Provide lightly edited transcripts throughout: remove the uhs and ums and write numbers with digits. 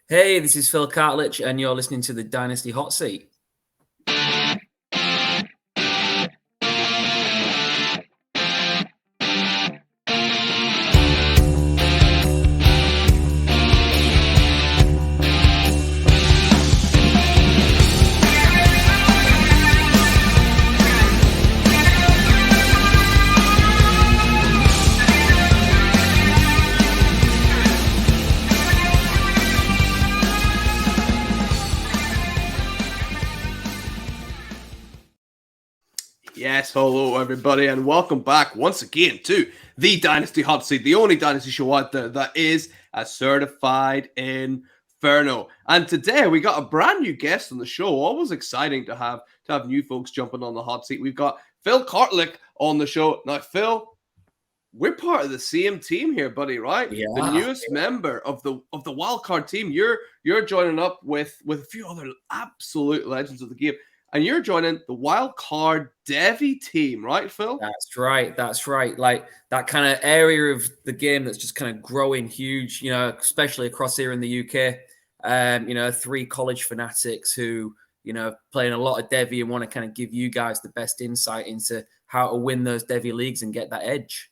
Hey, this is Phil Cartledge, and you're listening to the Dynasty Hotseat. Yes, hello everybody, and welcome back once again to the Dynasty Hotseat, the only Dynasty show out there that is a certified inferno. And today we got a brand new guest on the show. Always exciting to have new folks jumping on the hot seat. We've got Phil Cartledge on the show now. Phil, we're part of the same team here, buddy, right? Yeah, the newest member of the wildcard team. You're joining up with a few other absolute legends of the game. And you're joining the wild card Devy team, right, Phil? That's right. Like that kind of area of the game that's just kind of growing huge, especially across here in the UK. Three college fanatics who, playing a lot of Devy and want to kind of give you guys the best insight into how to win those Devy leagues and get that edge.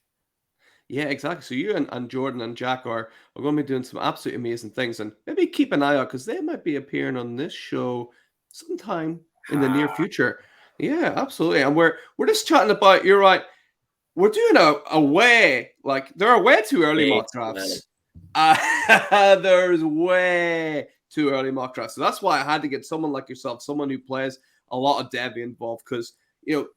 Yeah, exactly. So you and Jordan and Jack are going to be doing some absolutely amazing things. And maybe keep an eye out because they might be appearing on this show sometime in the near future. Yeah, absolutely. And we're just chatting about, you're right, we're doing a way, like there are way too early mock drafts. There's way too early mock drafts. So that's why I had to get someone like yourself, someone who plays a lot of Devy involved, because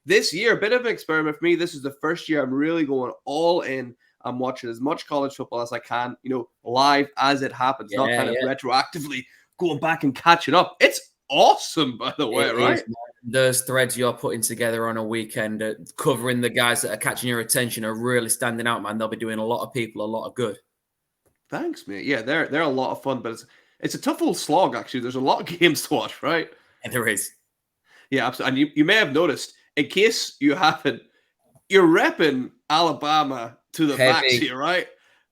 this year, a bit of an experiment for me. This is the first year I'm really going all in. I'm watching as much college football as I can, live as it happens, not kind of retroactively going back and catching up. It's awesome, by the way, right? Those threads you're putting together on a weekend, covering the guys that are catching your attention, are really standing out, man. They'll be doing a lot of people a lot of good. Thanks, mate. Yeah, they're a lot of fun, but it's a tough old slog, actually. There's a lot of games to watch, right? And there is. Yeah, absolutely. And you may have noticed, in case you haven't, you're repping Alabama to the max here, right?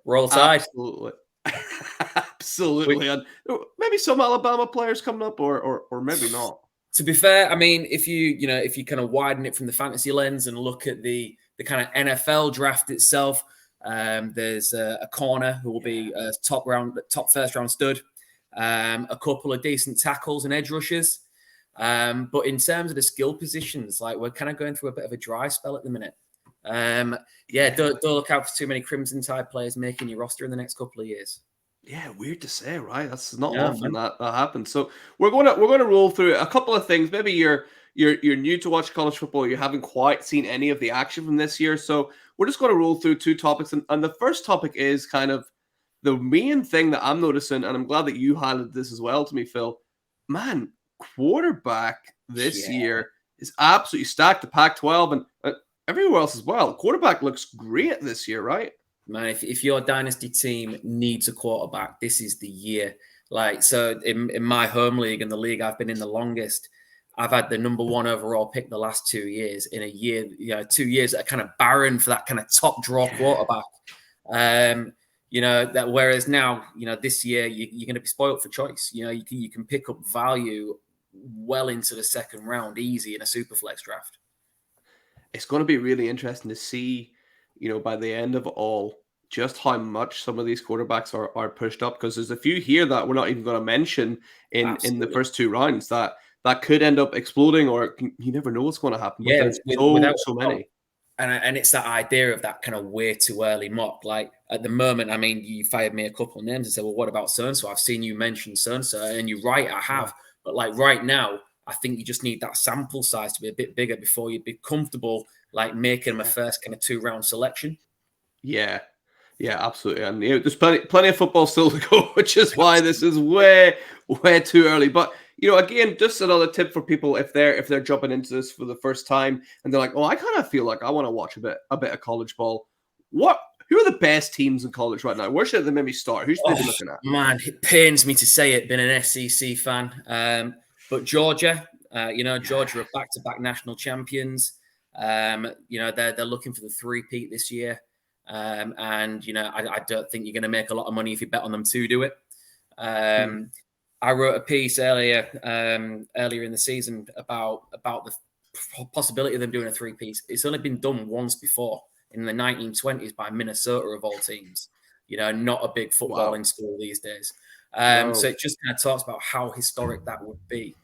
Roll Tide. Absolutely. Absolutely. And maybe some Alabama players coming up or maybe not. To be fair, I mean, if you kind of widen it from the fantasy lens and look at the kind of NFL draft itself, there's a corner who will be a top first round stud, a couple of decent tackles and edge rushers. But in terms of the skill positions, like we're kind of going through a bit of a dry spell at the minute. Don't look out for too many Crimson Tide players making your roster in the next couple of years. Yeah, weird to say, right? That's not often that happens. So we're going to roll through a couple of things. Maybe you're new to watch college football. You haven't quite seen any of the action from this year. So we're just going to roll through two topics. And the first topic is kind of the main thing that I'm noticing, and I'm glad that you highlighted this as well to me, Phil. Man, quarterback this year is absolutely stacked. The Pac-12 and everywhere else as well. Quarterback looks great this year, right? Man, if your dynasty team needs a quarterback, this is the year. Like, so in my home league and the league I've been in the longest, I've had the number one overall pick the last 2 years. In a year, 2 years that are kind of barren for that kind of top draw quarterback. That whereas now, this year you're going to be spoiled for choice. You can pick up value well into the second round easy in a super flex draft. It's going to be really interesting to see, by the end of it all, just how much some of these quarterbacks are pushed up, because there's a few here that we're not even going to mention in the first two rounds that could end up exploding, or you never know what's going to happen. Yeah, there's so many. And it's that idea of that kind of way too early mock. Like at the moment, I mean, you fired me a couple of names and said, well, what about so-and-so? I've seen you mention so-and-so, and you're right, I have. Yeah. But like right now, I think you just need that sample size to be a bit bigger before you'd be comfortable like making them a first kind of 2-round selection. Yeah, absolutely. And there's plenty of football still to go, which is why this is way too early. But again, just another tip for people if they're jumping into this for the first time and they're like, oh, I kind of feel like I want to watch a bit of college ball. Who are the best teams in college right now? Where should they maybe start? Who's they looking at? Man, it pains me to say it, being an SEC fan. But Georgia, Georgia are back-to-back national champions. They're looking for the three-peat this year. I don't think you're going to make a lot of money if you bet on them to do it. Hmm. I wrote a piece earlier in the season about the possibility of them doing a three-piece. It's only been done once before in the 1920s by Minnesota of all teams. Not a big Wow. footballing school these days. So No. it just kind of talks about how historic that would be.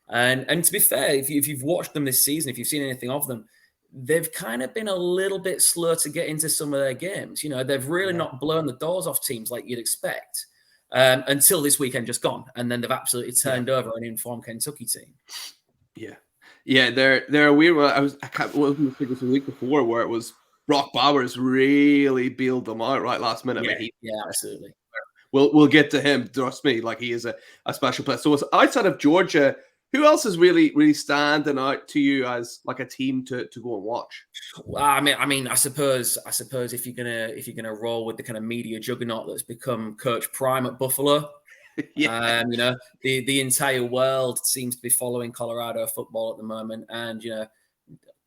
And to be fair, if you've watched them this season, if you've seen anything of them, they've kind of been a little bit slow to get into some of their games. They've really Yeah. not blown the doors off teams like you'd expect until this weekend just gone. And then they've absolutely Yeah. turned over an informed Kentucky team. Yeah. Yeah, they're a weird one. I can't wasn't thinking the week before where it was Brock Bowers really bailed them out right last minute. I Yeah, mean, yeah, absolutely. we'll get to him. Trust me, like he is a special player. So outside of Georgia, who else is really standing out to you as like a team to go and watch? Well, I suppose if you're gonna roll with the kind of media juggernaut that's become Coach Prime at Buffalo, Yeah. The entire world seems to be following Colorado football at the moment, and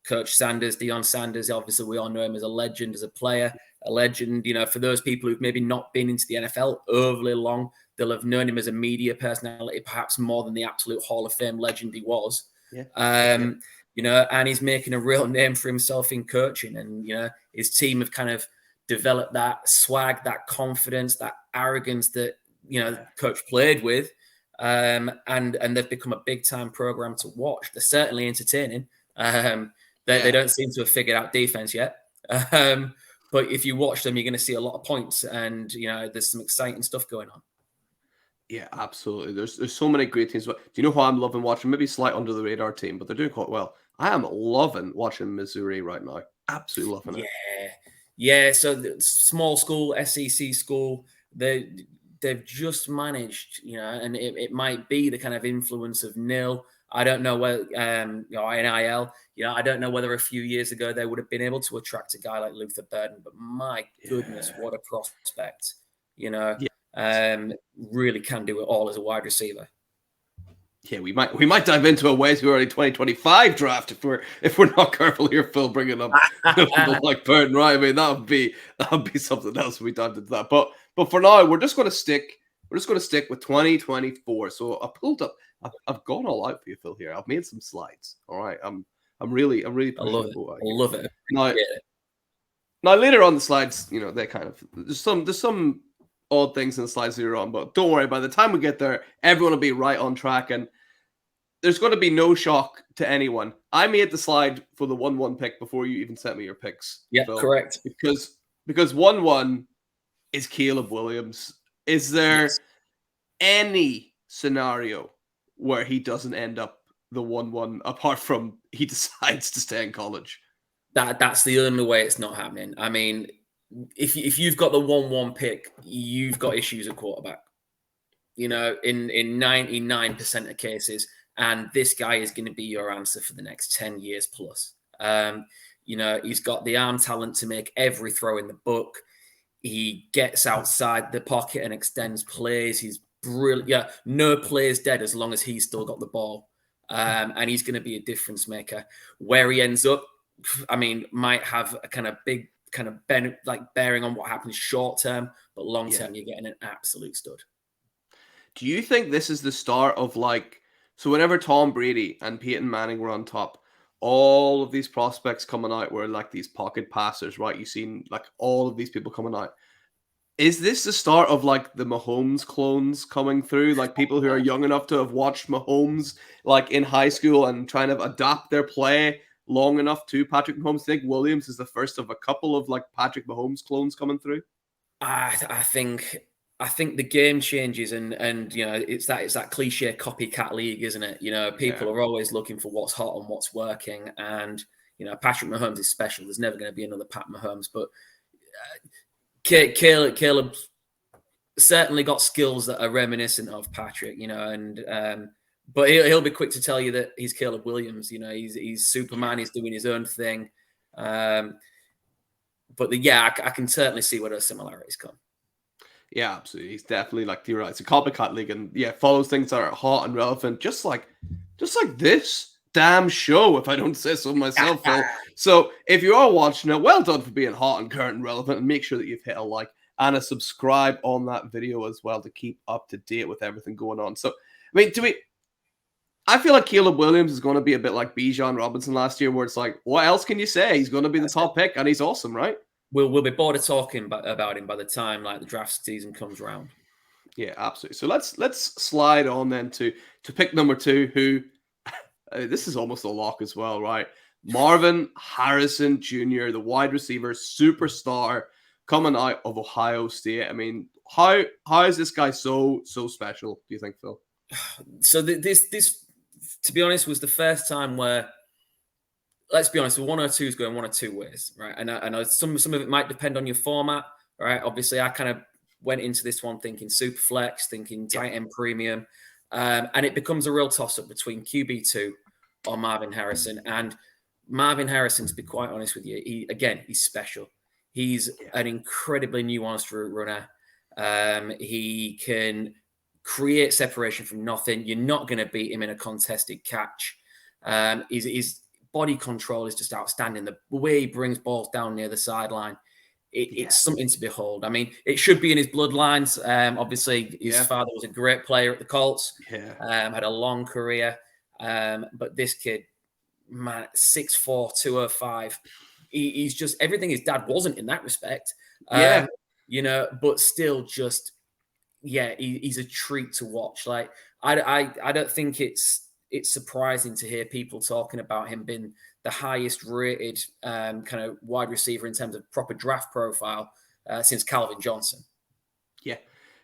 Coach Sanders, Deion Sanders, obviously we all know him as a legend, as a player, a legend. For those people who've maybe not been into the NFL overly long, they'll have known him as a media personality, perhaps more than the absolute Hall of Fame legend he was. Yeah. And he's making a real name for himself in coaching, and his team have kind of developed that swag, that confidence, that arrogance that Coach played with, and they've become a big time program to watch. They're certainly entertaining. They don't seem to have figured out defense yet. But if you watch them, you're going to see a lot of points, and there's some exciting stuff going on. Yeah, absolutely. There's so many great teams. But do you know who I'm loving watching? Maybe slight under the radar team, but they're doing quite well. I am loving watching Missouri right now. Absolutely loving it. Yeah. So the small school, SEC school, they've just managed, and it might be the kind of influence of nil. I don't know whether NIL. I don't know whether a few years ago they would have been able to attract a guy like Luther Burden, but my goodness, what a prospect! Really can do it all as a wide receiver. Yeah, we might dive into a ways we early 2025 draft if we're not careful here, Phil, bringing up people like Burton, right? I mean, that would be something else if we dived into that. But for now, we're just going to stick with 2024. So I've gone all out for you, Phil. Here, I've made some slides. All right, I'm really I love it. I love it. Now later on the slides, they kind of there's some odd things in the slides later on, but don't worry. By the time we get there, everyone will be right on track, and there's going to be no shock to anyone. I made the slide for the 1-1 pick before you even sent me your picks. Yeah, Phil, correct. Because 1-1 is Caleb Williams. Is there any scenario where he doesn't end up the 1-1 apart from he decides to stay in college? That's the only way it's not happening. I mean, if you've got the 1-1 pick, you've got issues at quarterback. In 99% of cases, and this guy is going to be your answer for the next 10 years plus. He's got the arm talent to make every throw in the book. He gets outside the pocket and extends plays. He's brilliant. Yeah, no play is dead as long as he's still got the ball. And he's going to be a difference maker. Where he ends up, I mean, might have a kind of big kind of bearing on what happens short term, but long term, you're getting an absolute stud. Do you think this is the start of so whenever Tom Brady and Peyton Manning were on top, all of these prospects coming out were like these pocket passers, right? You've seen all of these people coming out. Is this the start of the Mahomes clones coming through? Like people who are young enough to have watched Mahomes in high school and trying to adapt their play long enough to Patrick Mahomes? I think Williams is the first of a couple of Patrick Mahomes clones coming through. I think the game changes, and it's that cliche copycat league, isn't it? People are always looking for what's hot and what's working, and Patrick Mahomes is special. There's never going to be another Pat Mahomes, but Caleb certainly got skills that are reminiscent of Patrick, but he'll be quick to tell you that he's Caleb Williams. He's Superman. He's doing his own thing. But I can certainly see where those similarities come. Yeah, absolutely. He's definitely you're right. It's a copycat league, and follows things that are hot and relevant, just like this damn show, if I don't say so myself, Phil. So if you are watching it, well done for being hot and current and relevant, and make sure that you've hit a like and a subscribe on that video as well to keep up to date with everything going on. So, I mean, I feel like Caleb Williams is going to be a bit like Bijan Robinson last year, where it's like, what else can you say? He's going to be the top pick, and he's awesome, right? We'll be bored of talking about him by the time like the draft season comes around. Yeah, absolutely. So let's slide on then to pick number 2, who this is almost a lock as well, right? Marvin Harrison Jr., the wide receiver superstar coming out of Ohio State. I mean, how is this guy so special, do you think, Phil? So this, to be honest, was the first time where, let's be honest, the 102 is going one of two ways, right? And I know some of it might depend on your format, right? Obviously, I kind of went into this one thinking super flex, thinking tight end premium, and it becomes a real toss-up between QB2 or Marvin Harrison. And Marvin Harrison, to be quite honest with you, he's special. He's an incredibly nuanced route runner. He can create separation from nothing. You're not going to beat him in a contested catch. His body control is just outstanding. The way he brings balls down near the sideline, it's something to behold. I mean, it should be in his bloodlines. Obviously, his father was a great player at the Colts. Had a long career. But this kid, man, 6'4", 205. He's just everything his dad wasn't in that respect. But still just, he's a treat to watch. Like, I don't think it's surprising to hear people talking about him being the highest rated kind of wide receiver in terms of proper draft profile since Calvin Johnson. Yeah.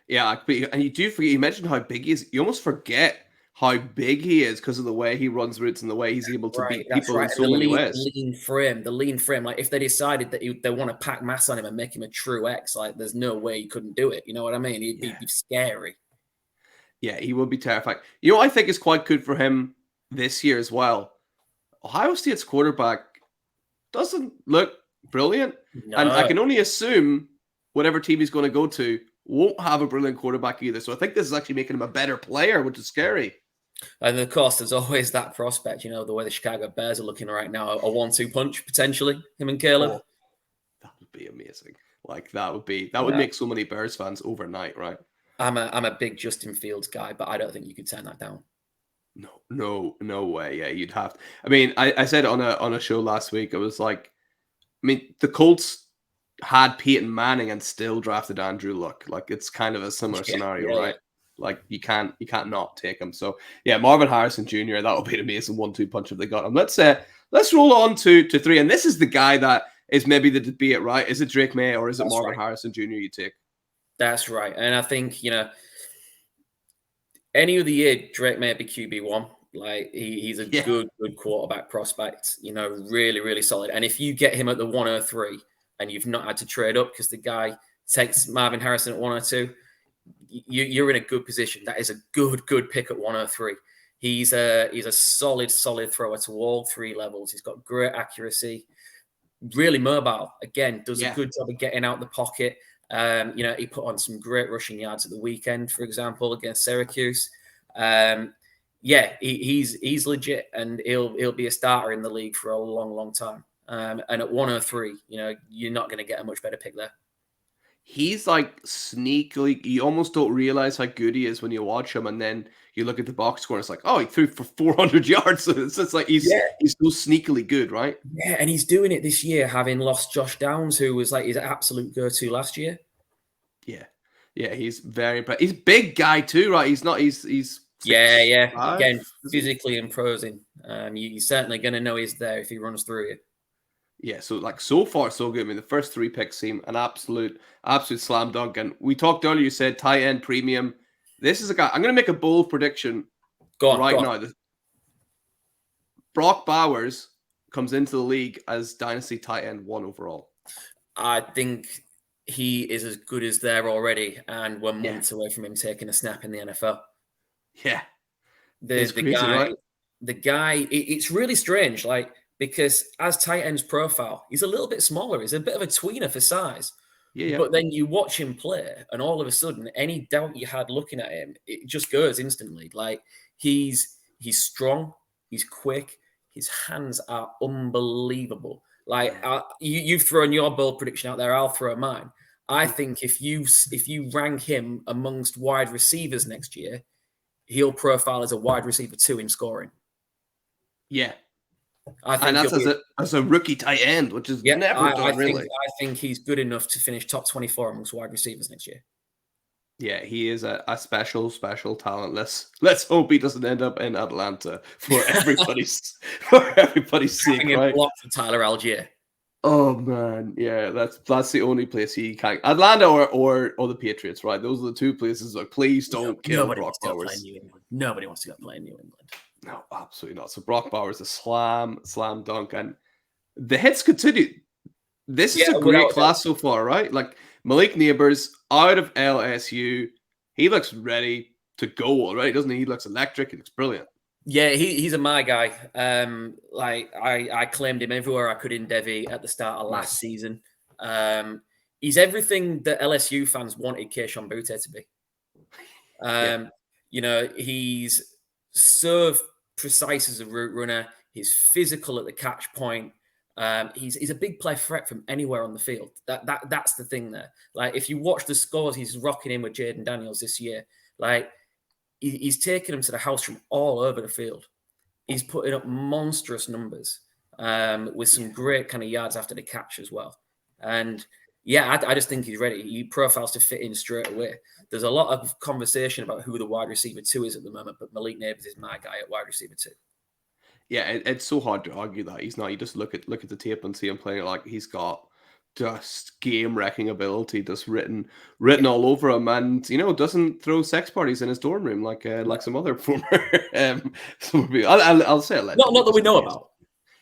And you mentioned how big he is. You almost forget how big he is because of the way he runs routes and the way he's able to beat people in so many ways. The lean frame. Like, if they decided that they want to pack mass on him and make him a true X, like, there's no way he couldn't do it. You know what I mean? He'd be scary. Yeah, he would be terrifying. You know what I think is quite good for him this year as well? Ohio State's quarterback doesn't look brilliant. No. And I can only assume whatever team he's going to go to won't have a brilliant quarterback either. So I think this is actually making him a better player, which is scary. And of course, there's always that prospect, the way the Chicago Bears are looking right now, a 1-2 punch, potentially, him and Caleb. Oh, that would be amazing. Like, that would make so many Bears fans overnight, right? I'm a big Justin Fields guy, but I don't think you could turn that down. No way. Yeah, you'd have to. I mean, I said on a show last week, I was like, I mean, the Colts had Peyton Manning and still drafted Andrew Luck. Like, it's kind of a similar scenario, right? Like, you can't not take him. So yeah, Marvin Harrison Jr., that would be an amazing 1-2 punch if they got him. Let's roll on to 3. And this is the guy that is maybe the debate, right? Is it Drake May or is it Marvin Harrison Jr. you take? That's right. And I think, any of the year, Drake may be QB1. Like, he's a good quarterback prospect, really, really solid. And if you get him at the 103 and you've not had to trade up because the guy takes Marvin Harrison at 102, you're in a good position. That is a good pick at 103. He's a solid thrower to all 3 levels. He's got great accuracy, really mobile. Again, does a good job of getting out the pocket. He put on some great rushing yards at the weekend, for example, against Syracuse. He's legit, and he'll be a starter in the league for a long time. And at 103, you're not going to get a much better pick there. He's like sneakily, you almost don't realize how good he is when you watch him, and then you look at the box score and it's like, oh, he threw for 400 yards. So it's just like he's so sneakily good, right? Yeah, and he's doing it this year, having lost Josh Downs, who was like his absolute go-to last year. Yeah, he's he's a big guy too, right? He's 6'5". Again, physically imposing. You're certainly going to know he's there if he runs through you. Yeah, so far so good. I mean, the first 3 picks seem an absolute slam dunk. And we talked earlier, you said tight end premium. This is a guy, I'm going to make a bold prediction now. Brock Bowers comes into the league as Dynasty tight end 1 overall. I think he is as good as there already, and we're months away from him taking a snap in the NFL. Yeah. The guy, it's really strange, like, because as tight end's profile, he's a little bit smaller. He's a bit of a tweener for size. Yeah. But then you watch him play, and all of a sudden, any doubt you had looking at him, it just goes instantly. Like, he's strong, he's quick, his hands are unbelievable. Like, you've thrown your bold prediction out there, I'll throw mine. I think if you rank him amongst wide receivers next year, he'll profile as a wide receiver 2 in scoring. Yeah. I And think that's as a rookie tight end, which is never done, really. I think he's good enough to finish top 24 amongst wide receivers next year. Yeah, he is a special talent. Let's hope he doesn't end up in Atlanta for everybody's sake, Having him right? blocked for Tyler Algier. Oh man, yeah, that's the only place he can. Atlanta or the Patriots, right? Those are the two places. Like, please don't kill Nobody Brock wants to go play Bowers. in New England. Nobody wants to go play in New England. No, absolutely not. So Brock Bowers a slam dunk, and the hits continue. This is a great class so far, right? Like Malik Neighbors out of LSU, he looks ready to go already, doesn't he? He looks electric. He looks brilliant. Yeah, he's a my guy. Like I claimed him everywhere I could in Devy at the start of last season. He's everything that LSU fans wanted Keishon Butte to be. You know, he's so precise as a route runner. He's physical at the catch point. He's a big play threat from anywhere on the field. That's the thing there. Like if you watch the scores, he's rocking in with Jaden Daniels this year. Like he's taking him to the house from all over the field. He's putting up monstrous numbers with some great kind of yards after the catch as well. And yeah, I just think he's ready. He profiles to fit in straight away. There's a lot of conversation about who the wide receiver 2 is at the moment, but Malik Neighbors is my guy at wide receiver 2. Yeah, it's so hard to argue that he's not. You just look at the tape and see him playing like he's got just game wrecking ability, just written all over him, and doesn't throw sex parties in his dorm room like some other former. I'll say it. Not that we know about.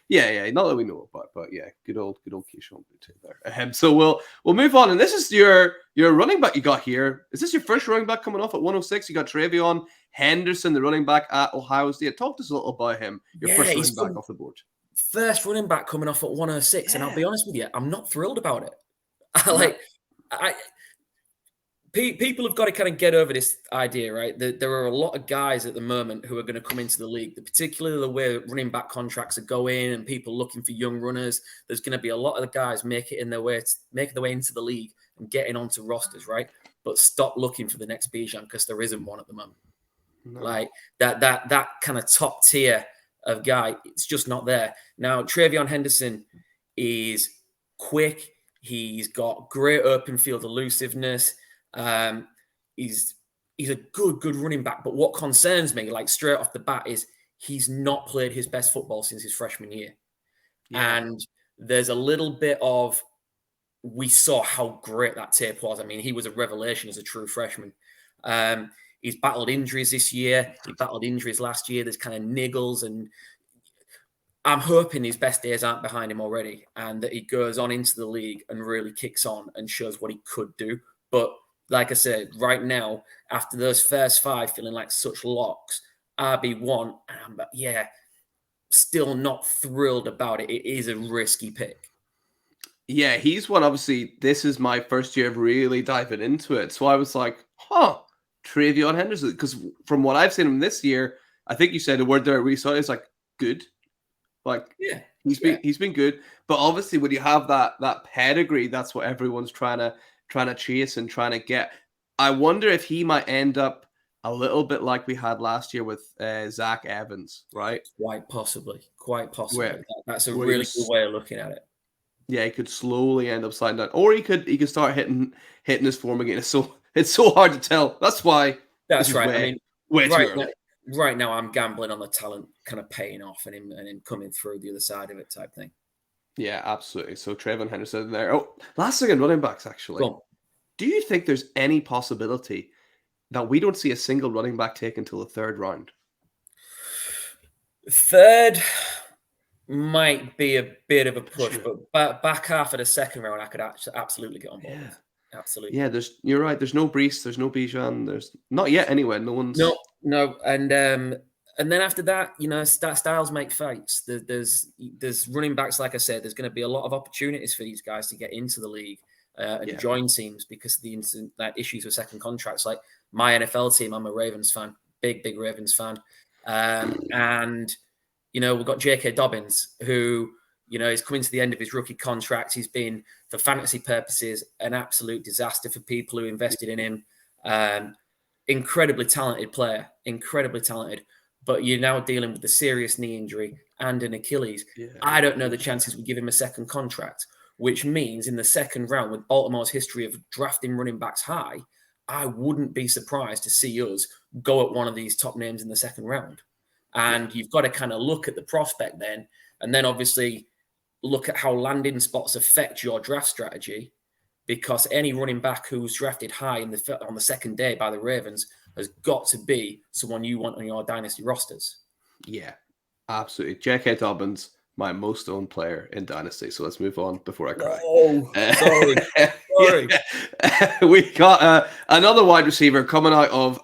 Yeah, not that we know about, but yeah, good old Keishon Butte there. So we'll move on, and this is your running back you got here. Is this your first running back coming off at 106? You got Travion Henderson, the running back at Ohio State. Talk to us a little about him. Your first running back off the board. First running back coming off at 106, and I'll be honest with you, I'm not thrilled about it. People have got to kind of get over this idea, right? There are a lot of guys at the moment who are going to come into the league, particularly the way running back contracts are going and people looking for young runners. There's going to be a lot of the guys making their way into the league and getting onto rosters, right? But stop looking for the next Bijan because there isn't one at the moment. No. Like that kind of top tier of guy, it's just not there. Now, Travion Henderson is quick. He's got great open field elusiveness. He's a good running back. But what concerns me, like straight off the bat, is he's not played his best football since his freshman year. Yeah. And there's a little bit of, we saw how great that tape was. I mean, he was a revelation as a true freshman. He's battled injuries this year. He battled injuries last year. There's kind of niggles, and I'm hoping his best days aren't behind him already and that he goes on into the league and really kicks on and shows what he could do. But like I said, right now, after those first 5 feeling like such locks, RB1, and I'm still not thrilled about it. It is a risky pick. Yeah, he's one. Obviously, this is my first year of really diving into it. So I was like, Travion Henderson. Because from what I've seen him this year, I think you said a word there I really saw is like good. Like, he's been good. But obviously, when you have that pedigree, that's what everyone's trying to chase and trying to get. I wonder if he might end up a little bit like we had last year with Zach Evans, right? Quite possibly. That's a really good way of looking at it. Yeah, he could slowly end up sliding down, or he could start hitting his form again. It's so hard to tell. That's why. That's right. I mean, right now, I'm gambling on the talent kind of paying off and him coming through the other side of it, type thing. Yeah, absolutely. So Travion Henderson there. Oh, last thing on running backs, actually. Do you think there's any possibility that we don't see a single running back take until the 3rd round? Third might be a bit of a push, but back half of the 2nd round, I could absolutely get on board with. Absolutely. Yeah, you're right. There's no Brees, there's no Bijan, there's not yet anyway. No one's no, and then after that, styles make fights. There's running backs, like I said. There's going to be a lot of opportunities for these guys to get into the league and join teams because of the issues with second contracts. Like my NFL team, I'm a Ravens fan, big Ravens fan, and we've got J.K. Dobbins, who He's coming to the end of his rookie contract. He's been, for fantasy purposes, an absolute disaster for people who invested in him. Incredibly talented player, incredibly talented. But you're now dealing with a serious knee injury and an Achilles. Yeah. I don't know the chances we give him a second contract, which means in the second round, with Baltimore's history of drafting running backs high, I wouldn't be surprised to see us go at one of these top names in the second round. And you've got to kind of look at the prospect then, and then obviously look at how landing spots affect your draft strategy, because any running back who's drafted high on the second day by the Ravens has got to be someone you want on your dynasty rosters. Yeah, absolutely. J.K. Dobbins, my most owned player in Dynasty. So let's move on before I cry. Oh, sorry. Sorry. Yeah. We got another wide receiver coming out of,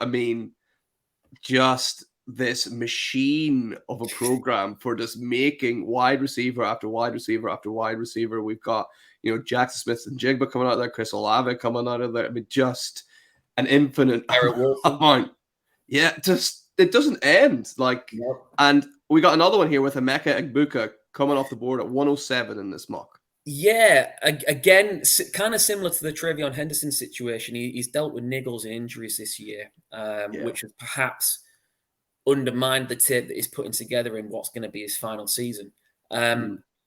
just this machine of a program for just making wide receiver after wide receiver after wide receiver. We've got, Jackson Smith and Jigba coming out of there, Chris Olave coming out of there. Just an infinite amount. Yeah, it doesn't end. And we got another one here with Emeka Egbuka coming off the board at 107 in this mock. Yeah, again, kind of similar to the Travion Henderson situation. He's dealt with niggles and injuries this year, which has perhaps undermined the tape that he's putting together in what's going to be his final season.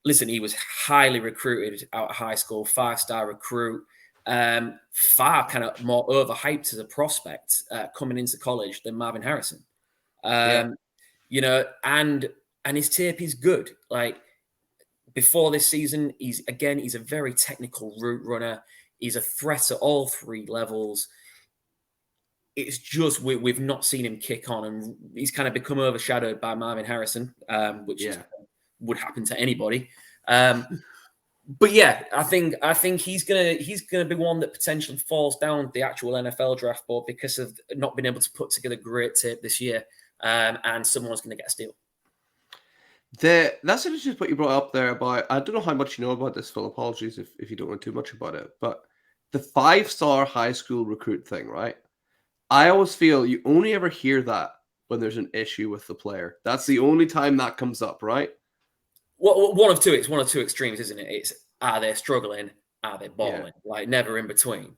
Listen, he was highly recruited out of high school, 5-star recruit, far kind of more overhyped as a prospect coming into college than Marvin Harrison. And his tape is good. Before this season, he's a very technical route runner. He's a threat at all three levels. It's just we've not seen him kick on, and he's kind of become overshadowed by Marvin Harrison, which would happen to anybody. But yeah, I think he's gonna be one that potentially falls down the actual NFL draft board because of not being able to put together great tape this year, and someone's going to get a steal. That's interesting what you brought up there about, I don't know how much you know about this, Phil. Apologies if you don't know too much about it, but the 5-star high school recruit thing, right? I always feel you only ever hear that when there's an issue with the player. That's the only time that comes up, right? Well, it's one of two extremes, isn't it? It's, are they struggling? Are they balling? Never in between.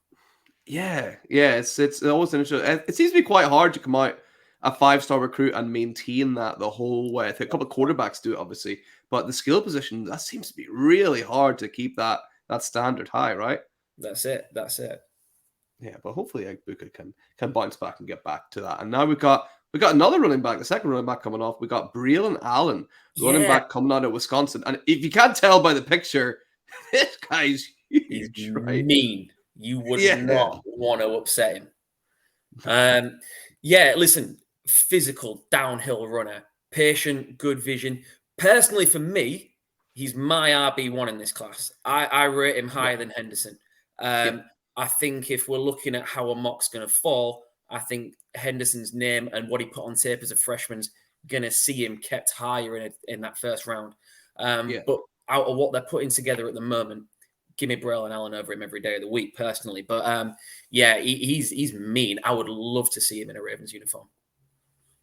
Yeah. It's always interesting. It seems to be quite hard to come out a 5-star recruit and maintain that the whole way. I think a couple of quarterbacks do it, obviously, but the skill position, that seems to be really hard to keep that standard high, right? That's it. Yeah, but hopefully Egbuka can bounce back and get back to that. And now we got another running back, the second running back coming off. We got Braylon Allen, running back coming out of Wisconsin. And if you can't tell by the picture, this guy's huge, he's right? Mean. You would not want to upset him. Listen, physical downhill runner, patient, good vision. Personally, for me, he's my RB1 in this class. I rate him higher than Henderson. I think if we're looking at how a mock's going to fall, I think Henderson's name and what he put on tape as a freshman's going to see him kept higher in that first round. But out of what they're putting together at the moment, give me Braylon Allen over him every day of the week, personally. But he's mean. I would love to see him in a Ravens uniform.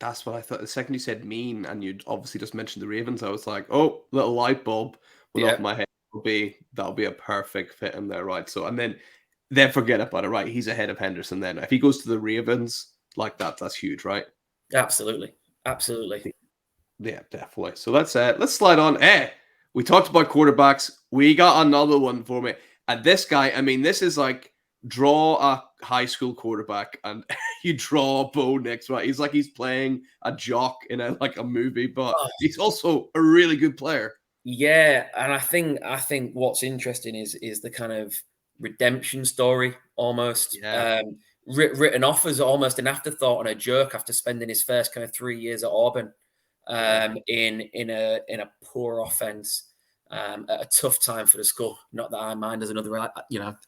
That's what I thought. The second you said mean, and you'd obviously just mentioned the Ravens, I was like, oh, little light bulb went off my head. That'll be a perfect fit in there, right? So, and then forget about it, right? He's ahead of Henderson then. If he goes to the Ravens like that, that's huge, right? Absolutely. Yeah, definitely. So let's slide on. We talked about quarterbacks. We got another one for me. And this guy, this is like draw a high school quarterback and you draw a bow next, right? He's playing a jock in a movie, but he's also a really good player. Yeah, and I think what's interesting is the kind of redemption story almost. Written off as almost an afterthought and a joke after spending his first kind of 3 years at Auburn in a poor offense at a tough time for the school. Not that I mind as another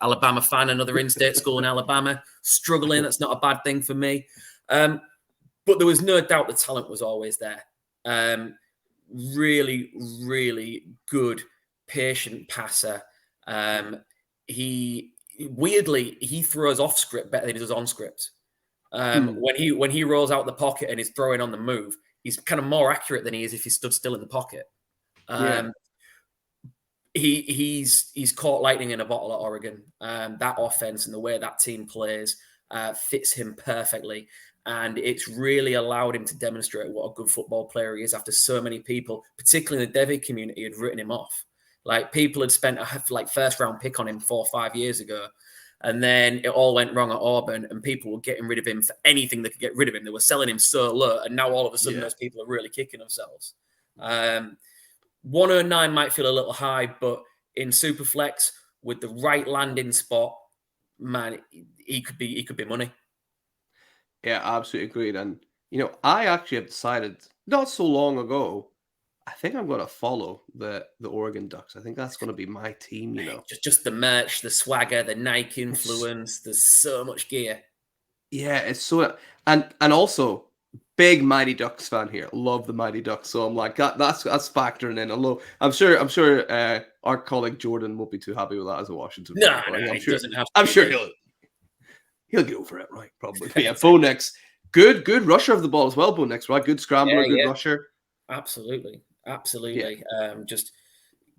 Alabama fan, another in-state school in Alabama struggling. That's not a bad thing for me. But there was no doubt the talent was always there. Really, really good, patient passer. He throws off script better than he does on script. When he rolls out the pocket and is throwing on the move, he's kind of more accurate than he is if he stood still in the pocket. he's caught lightning in a bottle at Oregon. That offense and the way that team plays fits him perfectly. And it's really allowed him to demonstrate what a good football player he is after so many people, particularly in the Devy community, had written him off. Like people had spent a first round pick on him 4 or 5 years ago. And then it all went wrong at Auburn and people were getting rid of him for anything they could get rid of him. They were selling him so low. And now all of a sudden those people are really kicking themselves. 109 might feel a little high, but in Superflex with the right landing spot, man, he could be money. Yeah, absolutely agreed. And I actually have decided not so long ago, I think I'm going to follow the Oregon Ducks. I think that's going to be my team. Just the merch, the swagger, the Nike It's, influence. There's so much gear. yeah, it's so and also big Mighty Ducks fan here. Love the Mighty Ducks. So I'm like that's factoring in. Although I'm sure our colleague Jordan won't be too happy with that as a Washington fan. No, I'm it sure, doesn't have to I'm be sure good. he'll get over it, right? Probably. But yeah, Bo Nix, good rusher of the ball as well. Bo Nix, right? Good scrambler, good rusher. Absolutely. Just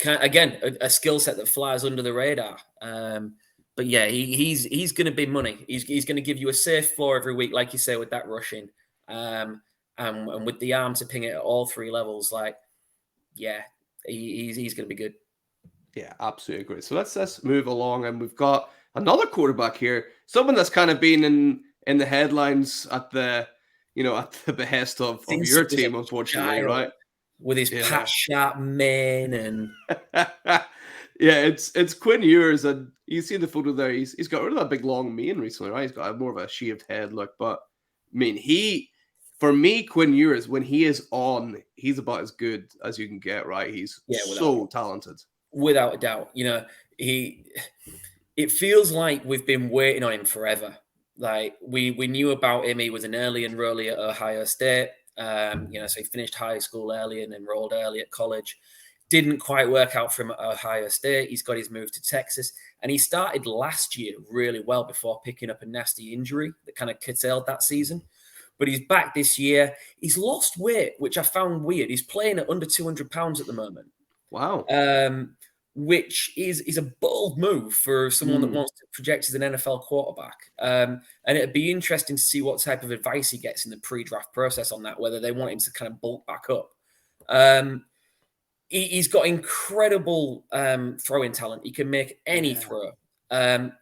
again a skill set that flies under the radar. But yeah, he's going to be money. He's going to give you a safe floor every week, like you say, with that rushing, and with the arm to ping it at all 3 levels. Like, yeah, he's going to be good. Yeah, absolutely agree. So let's move along, and we've got another quarterback here, someone that's kind of been in the headlines at the behest of your team, unfortunately, right? With his Pat Sharp mane and yeah, it's Quinn Ewers, and you see the photo there. He's got rid of that big long mane recently, right? He's got more of a shaved head look, but I mean, for me, Quinn Ewers, when he is on, he's about as good as you can get, right? He's so talented. Without a doubt. It feels like we've been waiting on him forever. Like we knew about him. He was an early enrollee at Ohio State. So he finished high school early and enrolled early at college. Didn't quite work out for him at Ohio State. He's got his move to Texas. And he started last year really well before picking up a nasty injury that kind of curtailed that season. But he's back this year. He's lost weight, which I found weird. He's playing at under 200 pounds at the moment. Wow. Which is a bold move for someone that wants to project as an NFL quarterback. And it'd be interesting to see what type of advice he gets in the pre-draft process on that, whether they want him to kind of bulk back up. He's got incredible throwing talent. He can make any throw. And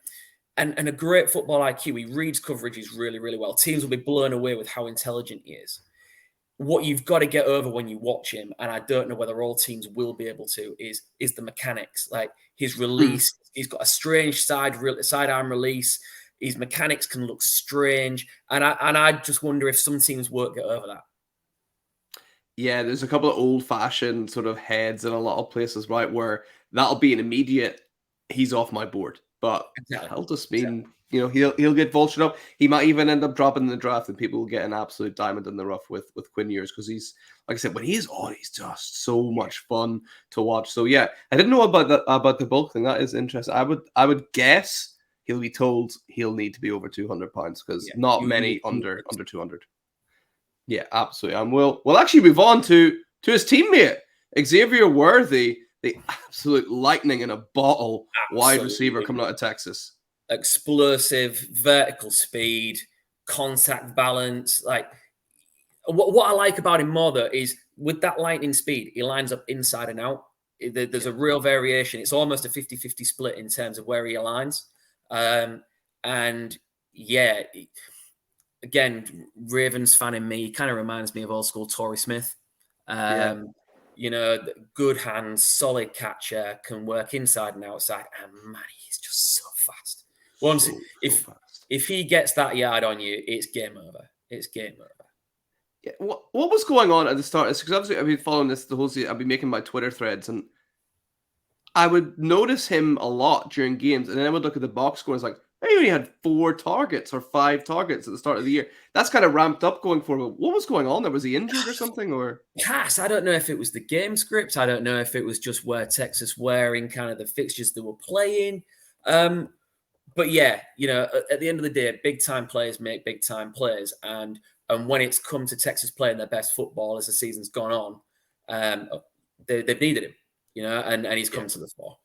a great football IQ. He reads coverages really, really well. Teams will be blown away with how intelligent he is. What you've got to get over when you watch him, and I don't know whether all teams will be able to, is the mechanics. Like his release, he's got a strange sidearm release. His mechanics can look strange, and I just wonder if some teams won't get over that. Yeah, there's a couple of old-fashioned sort of heads in a lot of places, right, where that'll be an immediate, he's off my board. But that'll just mean, he'll get vultured up. He might even end up dropping in the draft, and people will get an absolute diamond in the rough with Quinn Ewers, because he's, like I said, when he's on, he's just so much fun to watch. So yeah, I didn't know about the bulk thing. That is interesting. I would guess he'll be told he'll need to be over 200 pounds, because not many under 200. Yeah, absolutely. And we'll actually move on to his teammate, Xavier Worthy, the absolute lightning in a bottle wide receiver coming out of Texas. Explosive, vertical speed, contact balance. Like what I like about him more though is with that lightning speed, he lines up inside and out. There's a real variation. It's almost a 50-50 split in terms of where he aligns. And yeah, again, Ravens fan in me kind of reminds me of old school Torrey Smith. Good hands, solid catcher, can work inside and outside, and man, he's just so fast. If he gets that yard on you, it's game over. It's game over. Yeah, what was going on at the start? Because obviously I've been following this the whole season. I've been making my Twitter threads, and I would notice him a lot during games, and then I would look at the box score and it's like, he only had 4 targets or 5 targets at the start of the year. That's kind of ramped up going forward. What was going on there? Was he injured or something? Or Cass, I don't know if it was the game script. I don't know if it was just where Texas were in kind of the fixtures they were playing. But yeah, at the end of the day, big time players make big time plays, and when it's come to Texas playing their best football as the season's gone on, they've needed him. and he's come to the fore.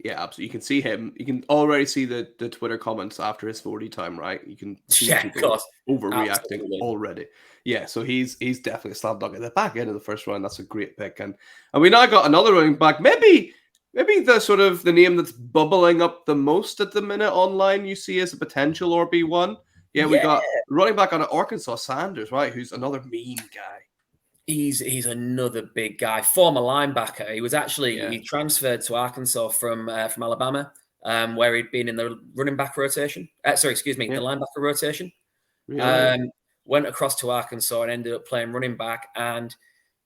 Yeah, absolutely. You can see him. You can already see the Twitter comments after his 40 time, right? You can see Yeah, of people course. overreacting Absolutely. already. Yeah, so he's definitely a slam dunk at the back end of the first round. That's a great pick, and we now got another running back. Maybe the sort of the name that's bubbling up the most at the minute online. You see as a potential RB1. Yeah, we got running back out of Arkansas, Sanders, right? Who's another mean guy. He's another big guy, former linebacker. He was actually he transferred to Arkansas from Alabama, where he'd been in the running back rotation. The linebacker rotation. Really? Went across to Arkansas and ended up playing running back. And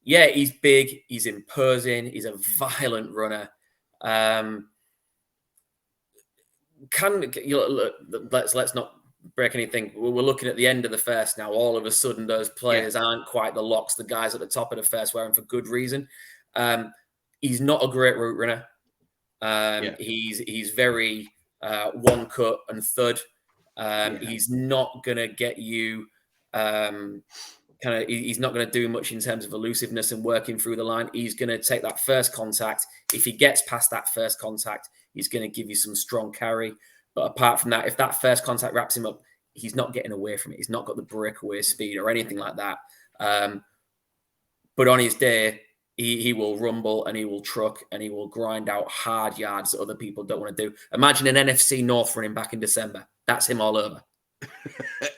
yeah, he's big, he's imposing, he's a violent runner. Let's not break anything. We're looking at the end of the first now. All of a sudden, those players aren't quite the locks. The guys at the top of the first were, and for good reason. He's not a great route runner. He's very one cut and thud. He's not gonna get you he's not going to do much in terms of elusiveness and working through the line. He's going to take that first contact. If he gets past that first contact, he's going to give you some strong carry. But apart from that, if that first contact wraps him up, he's not getting away from it. He's not got the breakaway speed or anything like that. But on his day, he will rumble and he will truck and he will grind out hard yards that other people don't want to do. Imagine an NFC North running back in December. That's him all over.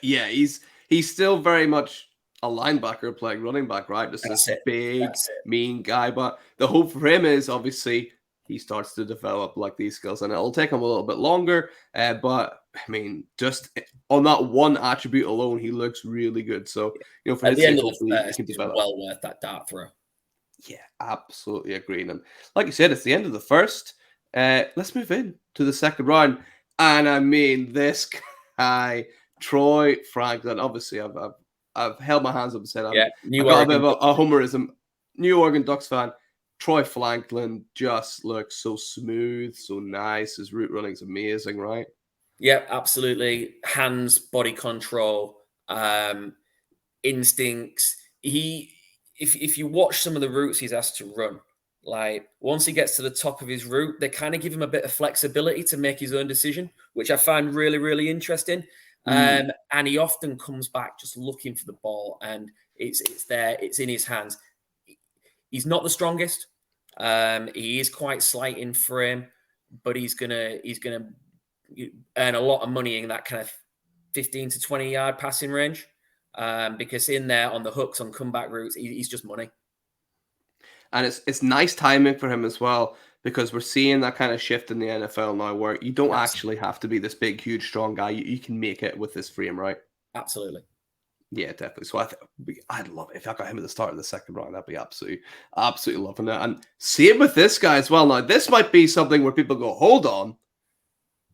Yeah, he's still very much a linebacker playing running back, right? Just this big, mean guy. But the hope for him is obviously he starts to develop like these skills, and it'll take him a little bit longer. But I mean, just on that one attribute alone, he looks really good. So for his sake, hopefully he can develop. Well worth that dart throw. Yeah, absolutely agreeing. And like you said, it's the end of the first. Let's move in to the second round. And I mean, this guy, Troy Franklin. Obviously, I've held my hands up and said I've got a bit of a homerism. New Oregon Ducks fan. Troy Franklin just looks so smooth, so nice. His route running's amazing, right? Yeah, absolutely. Hands, body control, instincts. If you watch some of the routes he's asked to run, like once he gets to the top of his route, they kind of give him a bit of flexibility to make his own decision, which I find really, really interesting. And he often comes back just looking for the ball, and it's there, it's in his hands. He's not the strongest. He is quite slight in frame, but he's gonna earn a lot of money in that kind of 15 to 20 yard passing range. Because in there on the hooks on comeback routes, he's just money. And it's nice timing for him as well, because we're seeing that kind of shift in the NFL now where you don't actually have to be this big, huge, strong guy. You can make it with this frame, right? Absolutely. Yeah, definitely. So I'd love it if I got him at the start of the second round. I'd be absolutely loving it. And same with this guy as well. Now, this might be something where people go, hold on.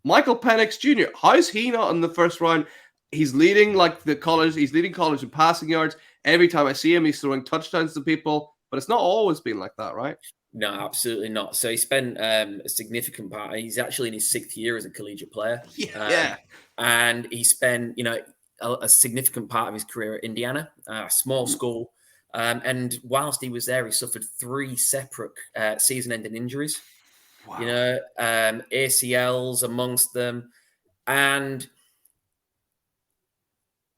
Michael Penix Jr., how's he not in the first round? He's leading he's leading college in passing yards. Every time I see him, he's throwing touchdowns to people. But it's not always been like that, right? No, absolutely not. So he spent a significant part. He's actually in his 6th year as a collegiate player. And he spent, a significant part of his career at Indiana, a small school. And whilst he was there, he suffered 3 separate season-ending injuries. Wow. ACLs amongst them. And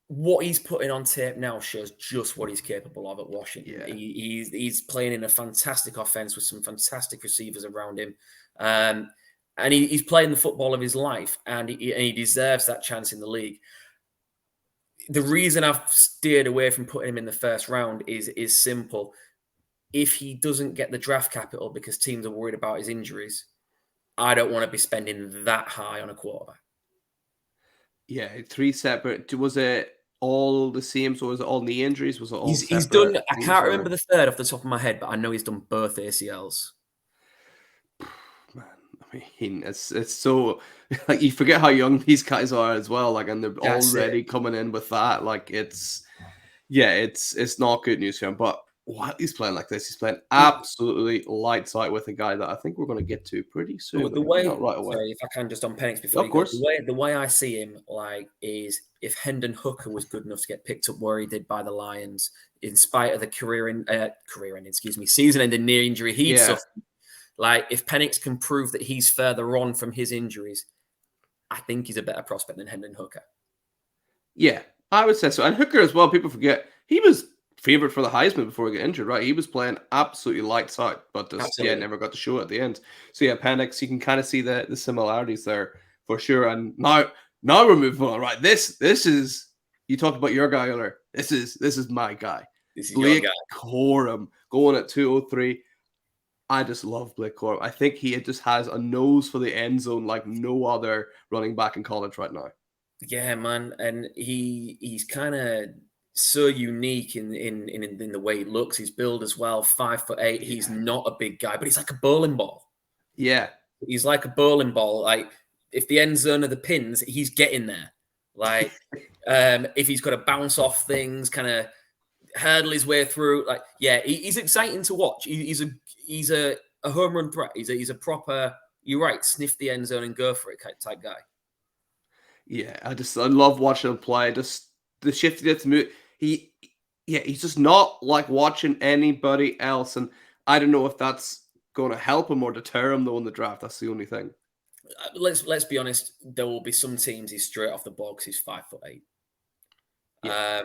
what he's putting on tape now shows just what he's capable of at Washington. Yeah. He's playing in a fantastic offense with some fantastic receivers around him. And he's playing the football of his life, and he deserves that chance in the league. The reason I've steered away from putting him in the first round is simple. If he doesn't get the draft capital because teams are worried about his injuries, I don't want to be spending that high on a quarterback. Yeah, 3 separate. Was it all the same? So was it all knee injuries? Was it all he's done? I can't remember the third off the top of my head, but I know he's done both ACLs. Man, I mean, it's so like you forget how young these guys are as well. Like, and they're already coming in with that. Like, it's not good news for him. But while he's playing like this, he's playing absolutely lights out with a guy that I think we're going to get to pretty soon. Well, the way, sorry, if I can just on Penix before you go, the way I see him like is if Hendon Hooker was good enough to get picked up where he did by the Lions, in spite of the season-ending knee injury he'd Yeah. suffered. Like, if Penix can prove that he's further on from his injuries, I think he's a better prospect than Hendon Hooker. Yeah, I would say so. And Hooker as well, people forget, he was favourite for the Heisman before he got injured, right? He was playing absolutely lights out, but just, never got to show at the end. So yeah, Penix, you can kind of see the similarities there for sure. And now we're moving on, right? This is, you talked about your guy earlier. This is my guy. This is Blake your guy. Corum going at 203. I just love Blake Corum. I think he just has a nose for the end zone like no other running back in college right now. Yeah, man, and he's kind of so unique in the way he looks. His build as well, 5'8". Yeah. He's not a big guy, but he's like a bowling ball. Yeah, he's like a bowling ball. Like, if the end zone are the pins, he's getting there. Like, if he's got to bounce off things, kind of hurdle his way through. Like, yeah, he's exciting to watch. He's a home run threat. He's a proper, you're right, sniff the end zone and go for it type guy. Yeah, I love watching him play. Just the shift he gets to move. He's just not like watching anybody else. And I don't know if that's going to help him or deter him though in the draft. That's the only thing. Let's be honest. There will be some teams he's straight off the ball because he's 5'8". Yeah.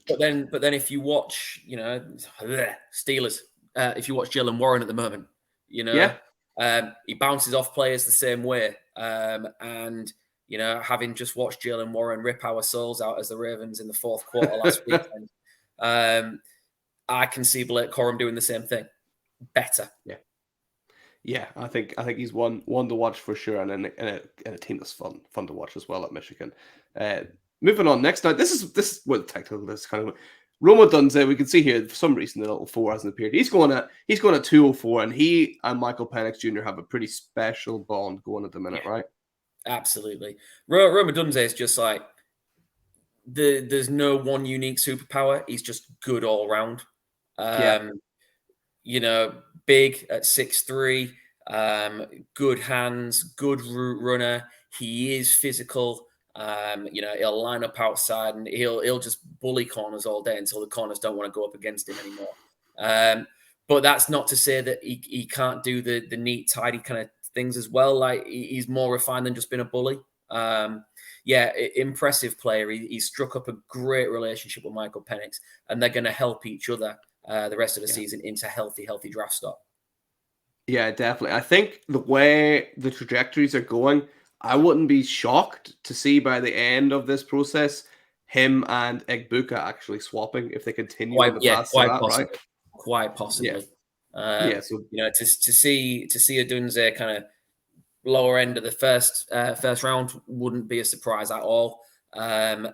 But then if you watch, Steelers, if you watch Jalen Warren at the moment, he bounces off players the same way. And having just watched Jalen Warren rip our souls out as the Ravens in the fourth quarter last weekend, I can see Blake Corum doing the same thing. Better. Yeah, I think he's one to watch for sure, and in a team that's fun to watch as well at Michigan. Moving on next, now this is what technical this kind of Rome Odunze. We can see here for some reason the little 4 hasn't appeared. He's going at 204, and he and Michael Penix Jr. have a pretty special bond going at the minute, right? Absolutely. Rome Odunze is just like there's no one unique superpower. He's just good all around. Big at 6'3", good hands, good route runner. He is physical. He'll line up outside and he'll just bully corners all day until the corners don't want to go up against him anymore. But that's not to say that he can't do the neat, tidy kind of things as well. Like, he's more refined than just being a bully. Impressive player. He struck up a great relationship with Michael Penix, and they're going to help each other the rest of the season into healthy draft stock. Yeah, definitely. I think the way the trajectories are going, I wouldn't be shocked to see by the end of this process him and Egbuka actually swapping if they continue on the path to that, right? Quite possibly. So to see Odunze kind of lower end of the first round wouldn't be a surprise at all. The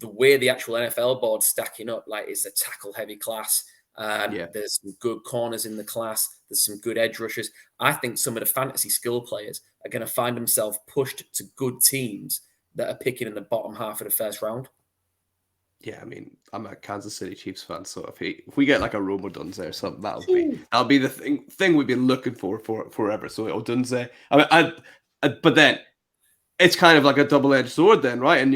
way the actual NFL board's stacking up, like, it's a tackle heavy class. There's some good corners in the class. There's some good edge rushers. I think some of the fantasy skill players are going to find themselves pushed to good teams that are picking in the bottom half of the first round. Yeah, I mean, I'm a Kansas City Chiefs fan, so if we get like a Rome Odunze or something, that'll be the thing we've been looking for forever. So Odunze, but then it's kind of like a double-edged sword, then, right? And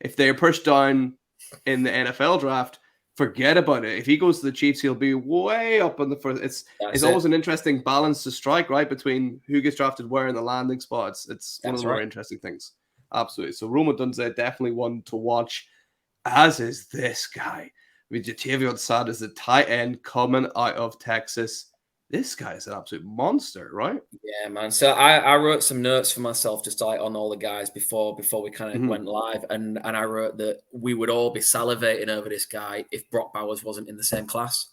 if they're pushed down in the NFL draft, forget about it. If he goes to the Chiefs, he'll be way up on the first. It's always an interesting balance to strike, right, between who gets drafted where in the landing spots. It's one of the more interesting things. Absolutely. So Rome Odunze, definitely one to watch, as is this guy. I mean, Devy Hotseat is the tight end coming out of Texas. This guy is an absolute monster, right? Yeah, man. So I wrote some notes for myself just on all the guys before we kind of went live, and I wrote that we would all be salivating over this guy if Brock Bowers wasn't in the same class.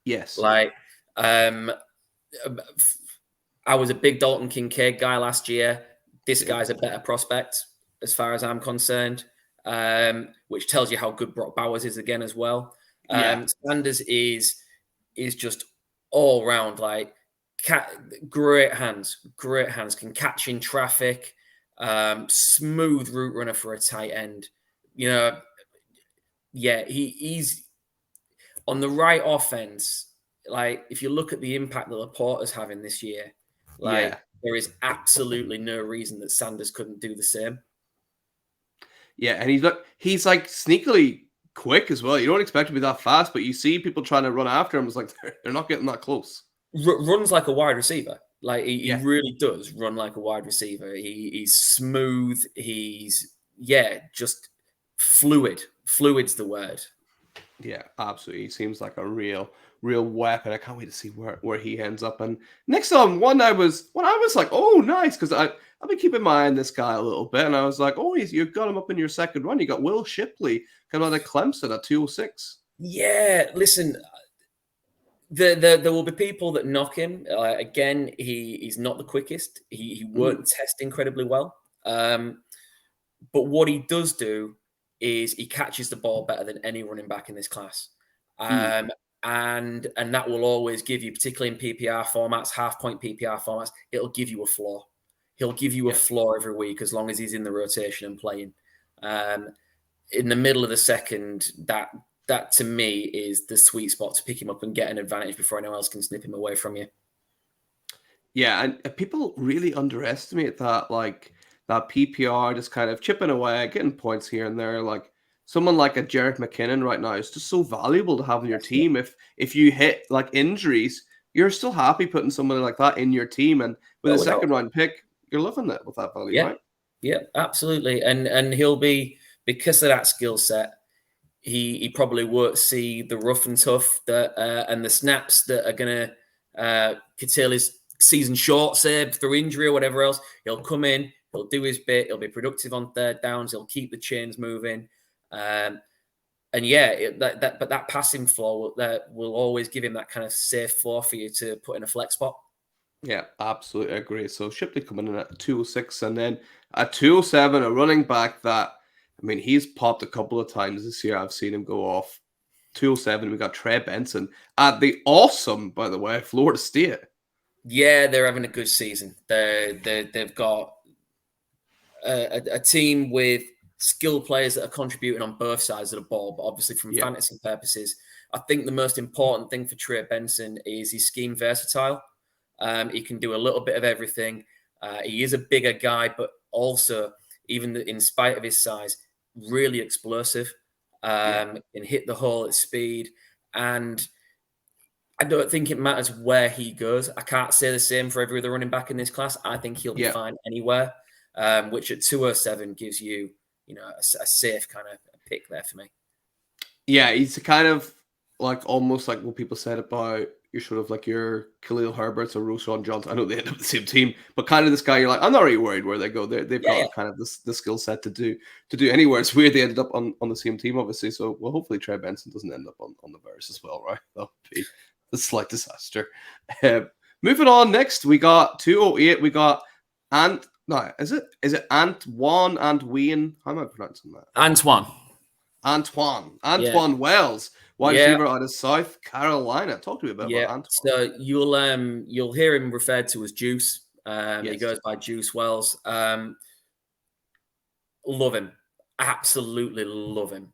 Yes. Like, I was a big Dalton Kincaid guy last year. This guy's a better prospect as far as I'm concerned, which tells you how good Brock Bowers is again as well. Sanders is just all round, like, great hands, can catch in traffic, smooth route runner for a tight end. He's on the right offense. Like, if you look at the impact that Laporta's having this year, there is absolutely no reason that Sanders couldn't do the same. Yeah, and he's like sneakily quick as well. You don't expect him to be that fast, but you see people trying to run after him. It's like they're not getting that close. Runs like a wide receiver. Like he Yeah, really does run like a wide receiver. He's smooth. He's just fluid. Fluid's the word. yeah, absolutely. He seems like a real weapon. I can't wait to see where he ends up. And next on one, I was like, oh, nice, because I've been keeping my eye on this guy a little bit, and I was like, oh, you got him up in your second run. You got Will Shipley coming out of Clemson at 206. Yeah, listen, there will be people that knock him. Again, he's not the quickest. He won't test incredibly well. But what he does do is he catches the ball better than any running back in this class. Mm. And that will always give you, particularly in PPR formats, half point PPR formats, it'll give you a floor. He'll give you a Yeah. floor every week as long as he's in the rotation and playing. In the middle of the second, that to me is the sweet spot to pick him up and get an advantage before anyone else can snip him away from you. Yeah, and people really underestimate that, like that PPR just kind of chipping away, getting points here and there. Like someone like a Jarrett McKinnon right now is just so valuable to have on your team. If you hit like injuries, you're still happy putting somebody like that in your team. And with a second round pick, you're loving it with that value, Yeah, right? yeah, absolutely. And he'll be, because of that skill set, he probably won't see the rough and tough that and the snaps that are going to curtail his season short, say through injury or whatever else. He'll come in, he'll do his bit, he'll be productive on third downs, he'll keep the chains moving, and but that passing floor that will always give him that kind of safe floor for you to put in a flex spot. Yeah, absolutely agree. So Shipley coming in at 206, and then at 207, a running back that, I mean, he's popped a couple of times this year. I've seen him go off. 207, we got Trey Benson at the awesome, by the way, Florida State. Yeah, they're having a good season. They've got a team with skilled players that are contributing on both sides of the ball, but obviously from fantasy purposes, I think the most important thing for Trey Benson is he's scheme versatile. He can do a little bit of everything. He is a bigger guy, but also, even in spite of his size, really explosive. Can hit the hole at speed. And I don't think it matters where he goes. I can't say the same for every other running back in this class. I think he'll be fine anywhere, which at 207 gives you, a safe kind of pick there for me. Yeah, he's kind of like almost like what people said about your sort of like your Khalil Herberts or Roshan Johnson. I know they end up the same team, but kind of this guy, you're like, I'm not really worried where they go. They've got kind of the skill set to do anywhere. It's weird they ended up on the same team, obviously. So well, hopefully Trey Benson doesn't end up on the Bears as well, right? That would be a slight disaster. Moving on, next we got 208. We got Ant. No, is it Antoine Antwien? How am I pronouncing that? Antoine Wells, wide receiver out of South Carolina. Talk to me about Antoine. So you'll hear him referred to as Juice. He goes by Juice Wells. Love him, absolutely love him.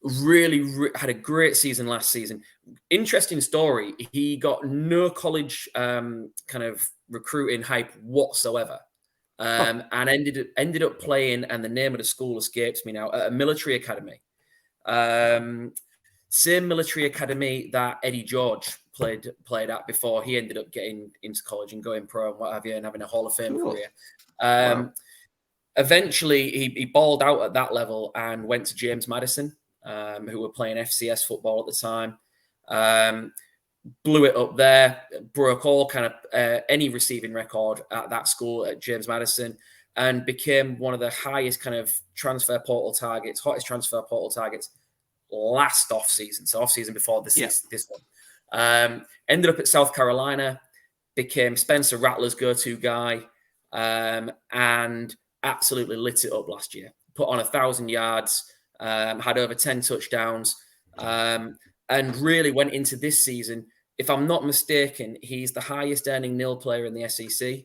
Really had a great season last season. Interesting story. He got no college kind of recruiting hype whatsoever. And ended up playing, and the name of the school escapes me now, at a military academy. Same military academy that Eddie George played at before he ended up getting into college and going pro and what have you, and having a Hall of Fame career. Eventually, he balled out at that level and went to James Madison, who were playing FCS football at the time. Blew it up there, broke all kind of any receiving record at that school at James Madison, and became one of the highest kind of hottest transfer portal targets last offseason. So offseason before this one. Ended up at South Carolina, became Spencer Rattler's go-to guy, and absolutely lit it up last year. Put on 1,000 yards, had over 10 touchdowns, and really went into this season. If I'm not mistaken, he's the highest earning nil player in the SEC.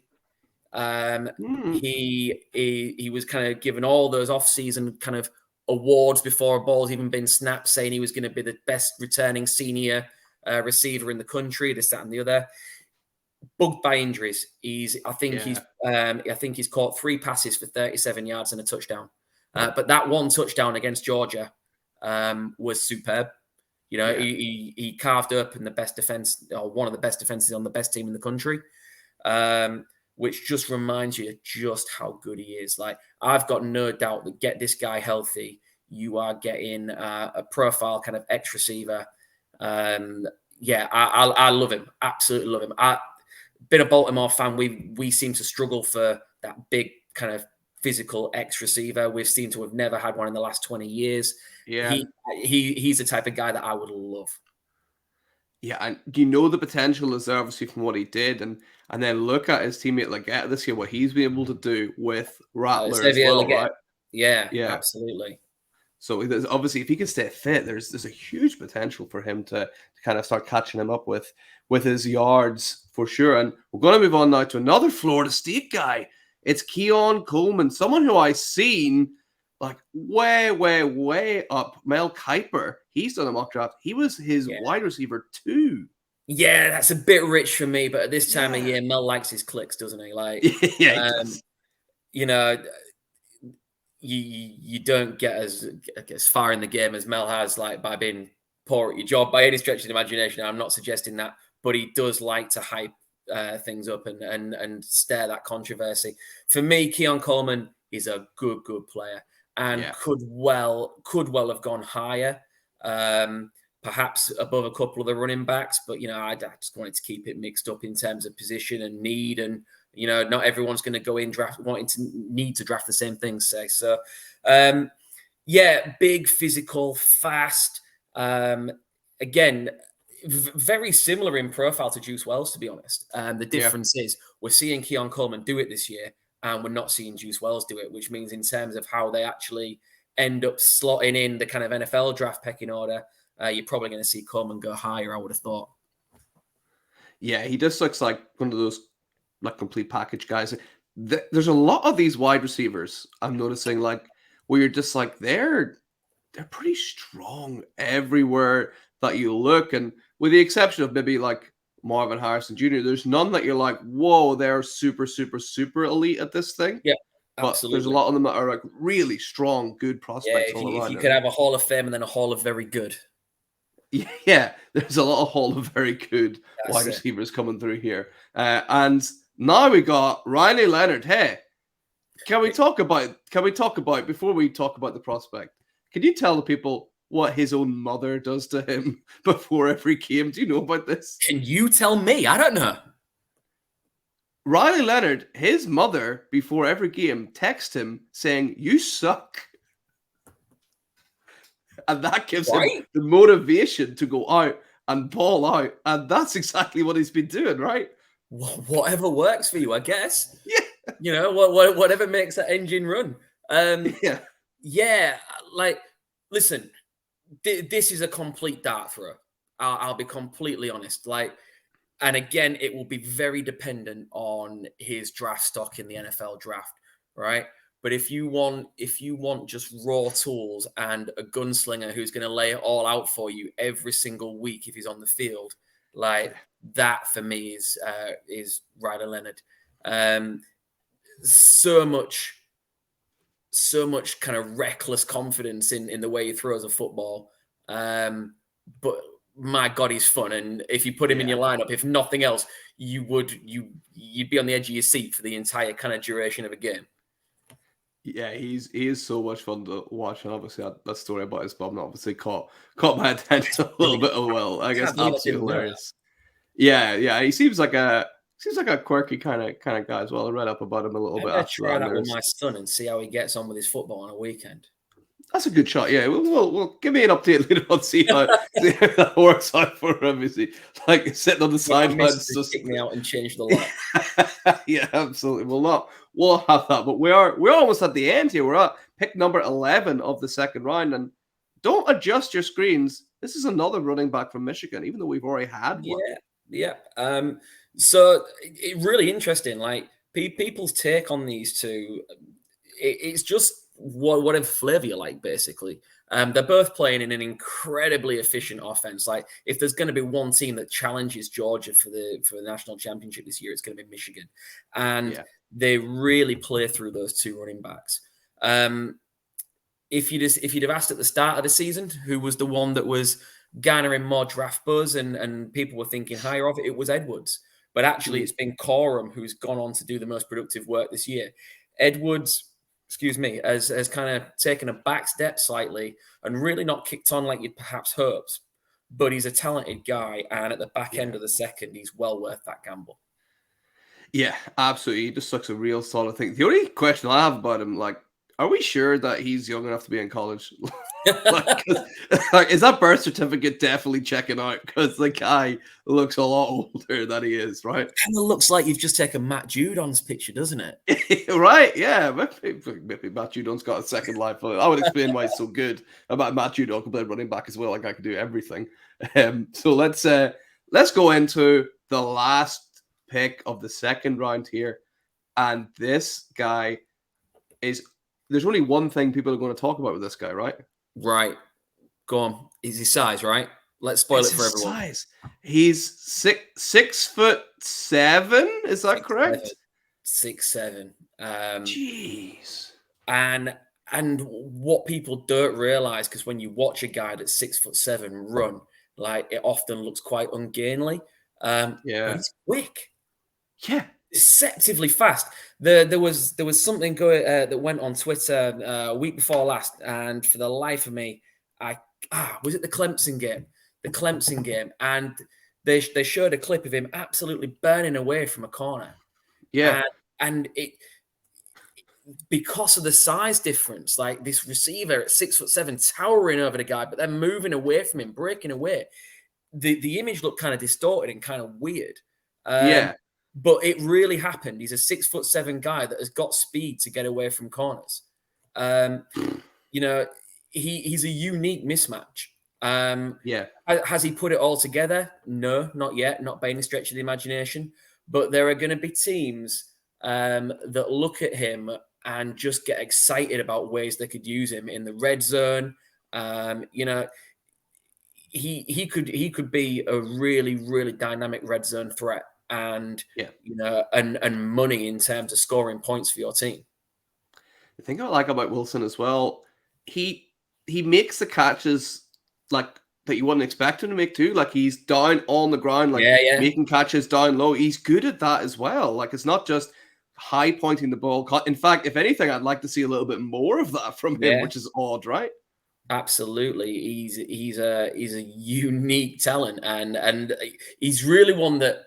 He was kind of given all those off-season kind of awards before a ball's even been snapped, saying he was going to be the best returning senior receiver in the country, this, that, and the other. Bugged by injuries. I think he's caught 3 passes for 37 yards and a touchdown. But that one touchdown against Georgia was superb. You know, he carved up in the best defense, or one of the best defenses on the best team in the country, which just reminds you just how good he is. Like, I've got no doubt that get this guy healthy, you are getting a profile kind of X receiver. I love him. Absolutely love him. Been a Baltimore fan. We seem to struggle for that big kind of physical X receiver. We seem to have never had one in the last 20 years. Yeah. He's the type of guy that I would love. Yeah, and you know the potential is there obviously from what he did, and then look at his teammate Leggett this year, what he's been able to do with Rattler as well, right? Yeah, Yeah, absolutely. so there's obviously if he can stay fit, there's a huge potential for him to kind of start catching him up with his yards for sure. And we're going to move on now to another Florida State guy. It's Keon Coleman, someone who I've seen like way up. Mel Kiper, he's done a mock draft. He was his wide receiver too. Yeah, that's a bit rich for me, but at this time of year, Mel likes his clicks, doesn't he? Like, you know, you don't get as far in the game as Mel has, like by being poor at your job by any stretch of the imagination. I'm not suggesting that, but he does like to hype things up and stir that controversy. For me, Keon Coleman is a good player and could well have gone higher, perhaps above a couple of the running backs. But I just wanted to keep it mixed up in terms of position and need, and not everyone's going to go in need to draft the same things. Say so. Big, physical, fast. Again, very similar in profile to Juice Wells, to be honest. The difference is we're seeing Keon Coleman do it this year, and we're not seeing Juice Wells do it, which means in terms of how they actually end up slotting in the kind of NFL draft pecking order, you're probably going to see Coleman go higher, I would have thought. Yeah, he just looks like one of those like complete package guys. There's a lot of these wide receivers I'm noticing, like where you're just like they're pretty strong everywhere that you look, and with the exception of maybe like Marvin Harrison Jr., there's none that you're like, whoa, they're super elite at this thing. Yeah, but there's a lot of them that are like really strong, good prospects all around. If you could have a Hall of Fame and then a Hall of Very Good. Yeah, there's a lot of Hall of Very Good wide receivers coming through here. And now we got Riley Leonard. Hey, can we talk about before we talk about the prospect? Can you tell the people what his own mother does to him before every game? Do you know about this? Can you tell me? I don't know. Riley Leonard, his mother, before every game, texts him saying, "You suck." And that gives him the motivation to go out and ball out. And that's exactly what he's been doing, right? Whatever works for you, I guess. Yeah. Whatever makes that engine run. Like, listen, this is a complete dart throw. I'll be completely honest. Like, and again, it will be very dependent on his draft stock in the NFL draft, right? But if you want just raw tools and a gunslinger who's going to lay it all out for you every single week if he's on the field, like that for me is Riley Leonard. So much kind of reckless confidence in the way he throws a football. But my God, he's fun. And if you put him in your lineup, if nothing else, you'd be on the edge of your seat for the entire kind of duration of a game. Yeah, he is so much fun to watch, and obviously that story about his mum obviously caught my attention a little bit. Oh well, I guess absolutely hilarious. Yeah, he seems like a quirky kind of guy as well. I read up about him a little bit. I'll try that with my son and see how he gets on with his football on a weekend. That's a good shot. Yeah, we'll give me an update later on. See how that works out for him. Is he like sitting on the sidelines? Just kick me out and change the line. Yeah, absolutely. We'll have that. But we're almost at the end here. We're at pick number 11 of the second round, and don't adjust your screens. This is another running back from Michigan, even though we've already had one. Yeah. So it's really interesting. Like people's take on these two, it's just whatever flavor you like, basically. They're both playing in an incredibly efficient offense. Like, if there's going to be one team that challenges Georgia for the national championship this year, it's going to be Michigan. And they really play through those two running backs. if you'd have asked at the start of the season who was the one that was garnering more draft buzz and people were thinking higher of it, it was Edwards. But actually, it's been Coram who's gone on to do the most productive work this year. Edwards, has kind of taken a back step slightly and really not kicked on like you'd perhaps hoped. But he's a talented guy, and at the back end of the second, he's well worth that gamble. Yeah, absolutely. He just looks a real solid thing. The only question I have about him, like, are we sure that he's young enough to be in college? Like, is that birth certificate definitely checking out? Because the guy looks a lot older than he is, right? Kind of looks like you've just taken Matt Judon's picture, doesn't it? Right? Yeah. Maybe Matt Judon's got a second life. I would explain why it's so good about Matt Judon, can play running back as well. Like, I can do everything. So let's go into the last pick of the second round here. And this guy there's only one thing people are going to talk about with this guy, right? Right. Go on. Is his size, right? Let's spoil it for everyone. Size. He's 6'7". Is that correct? 6'7". Jeez. And what people don't realize, because when you watch a guy that's 6'7" run, like it often looks quite ungainly. But he's quick. Yeah. Deceptively fast. There was something going that went on Twitter a week before last, and for the life of me, was it the Clemson game? The Clemson game, and they showed a clip of him absolutely burning away from a corner. Yeah, and it because of the size difference, like this receiver at 6'7", towering over the guy, but then moving away from him, breaking away. The image looked kind of distorted and kind of weird. But it really happened. He's a 6'7" guy that has got speed to get away from corners. He's a unique mismatch. Has he put it all together? No, not yet. Not by any stretch of the imagination. But there are going to be teams that look at him and just get excited about ways they could use him in the red zone. He could be a really, really dynamic red zone threat. And and money in terms of scoring points for your team. The thing I like about Wilson as well, he makes the catches like that you wouldn't expect him to make too. Like he's down on the ground, like making catches down low. He's good at that as well. Like it's not just high pointing the ball. In fact, if anything, I'd like to see a little bit more of that from him, which is odd, right? Absolutely, he's a unique talent, and he's really one that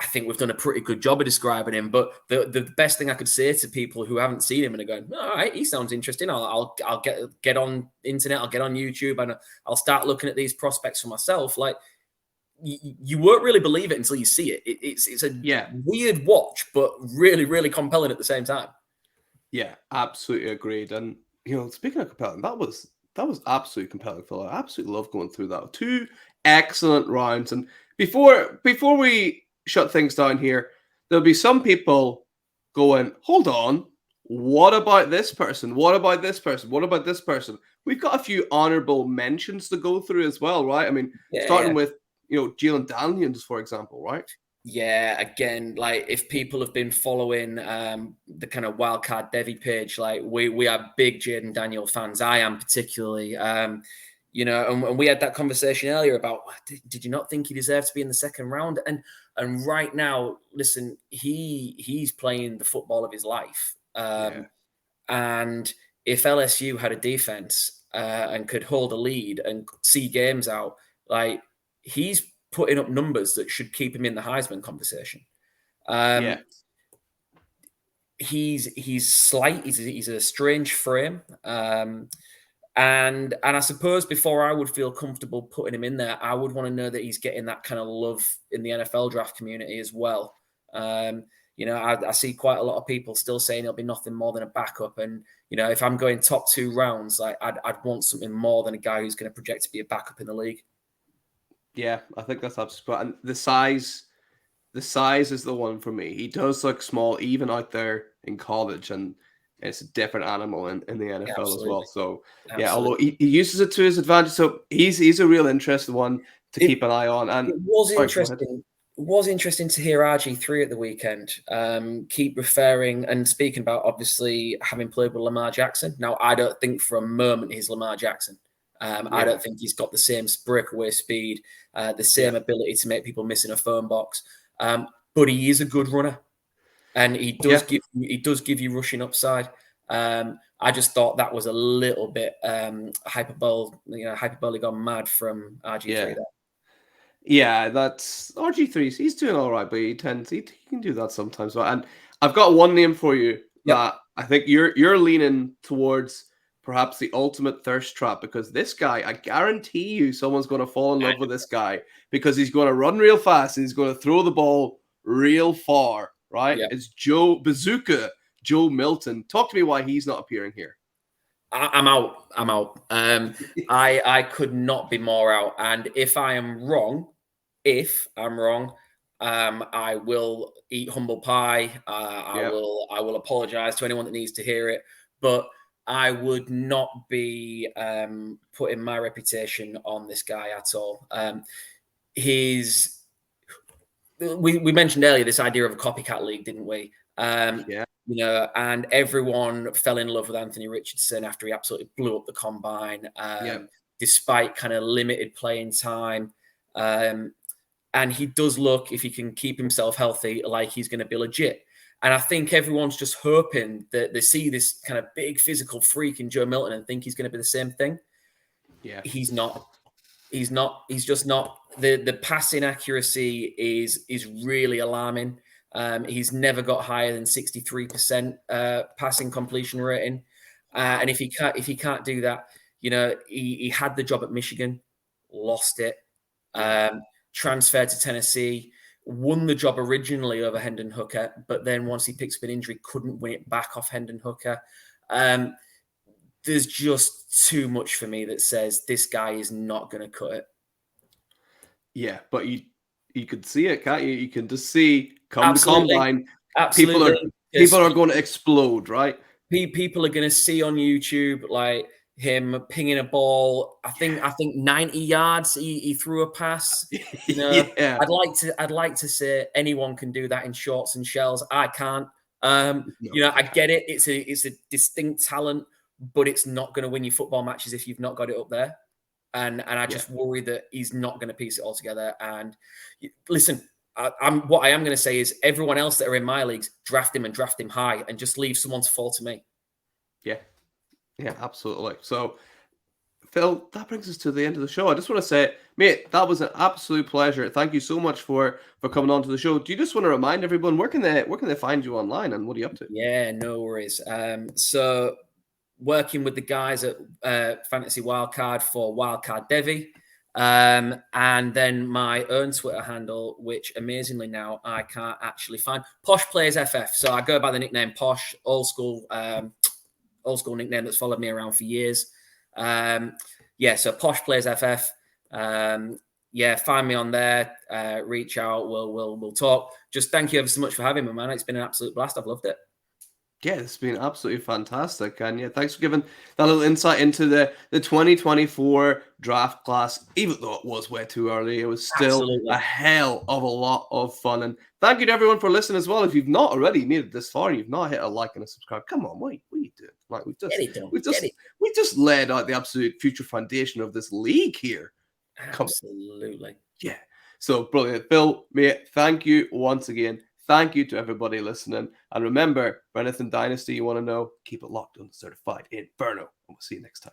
I think we've done a pretty good job of describing him. But the best thing I could say to people who haven't seen him and are going, all right, he sounds interesting. I'll get on internet, I'll get on YouTube, and I'll start looking at these prospects for myself. Like you won't really believe it until you see it. It's a weird watch, but really, really compelling at the same time. Yeah, absolutely agreed. And speaking of compelling, that was absolutely compelling, Phil. I absolutely love going through that. 2 excellent rounds. And before we shut things down here, there'll be some people going, hold on, what about this person? What about this person? What about this person? We've got a few honorable mentions to go through as well, right? I mean, starting with, Jalen Daniels, for example, right? Yeah, again, like if people have been following the kind of wildcard Devy page, like we are big Jaden Daniel fans. I am particularly, and we had that conversation earlier about did you not think he deserved to be in the second round? And right now, listen, he's playing the football of his life. And if LSU had a defense and could hold a lead and see games out, like he's putting up numbers that should keep him in the Heisman conversation. He's slight. He's a strange frame. And I suppose before I would feel comfortable putting him in there, I would want to know that he's getting that kind of love in the NFL draft community as well. I see quite a lot of people still saying he'll be nothing more than a backup. And, if I'm going top 2 rounds, like I'd want something more than a guy who's going to project to be a backup in the league. Yeah, I think that's absolutely. And the size is the one for me. He does look small, even out there in college, and it's a different animal in the NFL as well. So although he uses it to his advantage, so he's a real interesting one to keep an eye on. And it was interesting was interesting to hear RG3 at the weekend keep referring and speaking about obviously having played with Lamar Jackson. Now, I don't think for a moment he's Lamar Jackson. I don't think he's got the same breakaway speed, the same ability to make people miss in a phone box. But he is a good runner, and he does give you rushing upside. I just thought that was a little bit hyperbole gone mad from RG3 there. Yeah, that's RG3. He's doing all right, but he can do that sometimes. And I've got one name for you that I think you're leaning towards perhaps the ultimate thirst trap, because this guy, I guarantee you, someone's going to fall in love with this guy because he's going to run real fast and he's going to throw the ball real far. Right? Yep. It's Joe Milton. Talk to me why he's not appearing here. I'm out. I could not be more out. And if I'm wrong, I will eat humble pie. I will apologize to anyone that needs to hear it. But I would not be putting my reputation on this guy at all. We mentioned earlier this idea of a copycat league, didn't we? And everyone fell in love with Anthony Richardson after he absolutely blew up the combine, despite kind of limited playing time. And he does look, if he can keep himself healthy, like he's going to be legit. And I think everyone's just hoping that they see this kind of big physical freak in Joe Milton and think he's going to be the same thing. Yeah, he's not. He's not. He's just not. The passing accuracy is really alarming. He's never got higher than 63% passing completion rating, and if he can't do that, he had the job at Michigan, lost it, transferred to Tennessee, won the job originally over Hendon Hooker, but then once he picks up an injury, couldn't win it back off Hendon Hooker. There's just too much for me that says this guy is not going to cut it. Yeah, but you could see it, can't you? You can just see come the combine. Absolutely. People are going to explode, right? People are going to see on YouTube like him pinging a ball. I think 90 yards. He threw a pass. I'd like to say anyone can do that in shorts and shells. I can't. I get it. It's a distinct talent, but it's not going to win you football matches if you've not got it up there. And I just worry that he's not going to piece it all together. And listen, what I am going to say is everyone else that are in my leagues, draft him high and just leave someone to fall to me. Yeah, absolutely. So, Phil, that brings us to the end of the show. I just want to say, mate, that was an absolute pleasure. Thank you so much for coming on to the show. Do you just want to remind everyone where can they find you online and what are you up to? Yeah, no worries. So working with the guys at Fantasy Wildcard for Wildcard Devy. And then my own Twitter handle, which amazingly now I can't actually find. Posh Plays FF. So I go by the nickname Posh, old school nickname that's followed me around for years. So Posh Plays FF. Find me on there. Reach out. We'll talk. Just thank you ever so much for having me, man. It's been an absolute blast. I've loved it. Yeah, it's been absolutely fantastic. And thanks for giving that little insight into the 2024 draft class. Even though it was way too early, it was still a hell of a lot of fun. And thank you to everyone for listening as well. If you've not already made it this far and you've not hit a like and a subscribe, come on, what are you doing? Like we just laid out the absolute future foundation of this league here. Absolutely. Yeah. So brilliant. Phil, mate, thank you once again. Thank you to everybody listening. And remember, for anything Dynasty you want to know, keep it locked on Certified Inferno. And we'll see you next time.